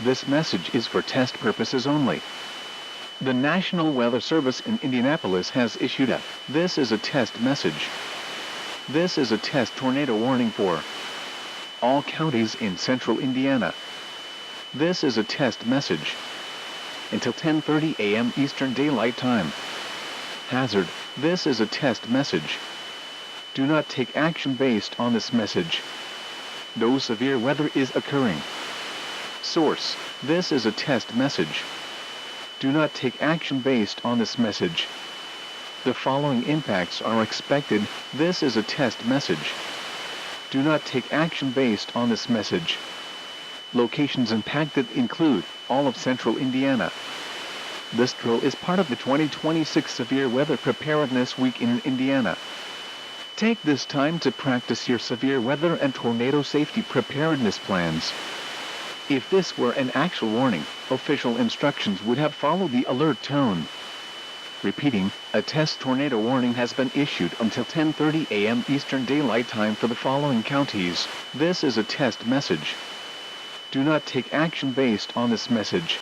This message is for test purposes only. The National Weather Service in Indianapolis has issued a "This is a test" message. This is a test tornado warning for all counties in central Indiana. This is a test message. Until 10:30 a.m. Eastern Daylight Time. Hazard: this is a test message. Do not take action based on this message. No severe weather is occurring. Source: this is a test message. Do not take action based on this message. The following impacts are expected. This is a test message. Do not take action based on this message. Locations impacted include all of central Indiana. This drill is part of the 2026 Severe Weather Preparedness Week in Indiana. Take this time to practice your severe weather and tornado safety preparedness plans. If this were an actual warning, official instructions would have followed the alert tone. Repeating, a test tornado warning has been issued until 10:30 a.m. Eastern Daylight Time for the following counties. This is a test message. Do not take action based on this message.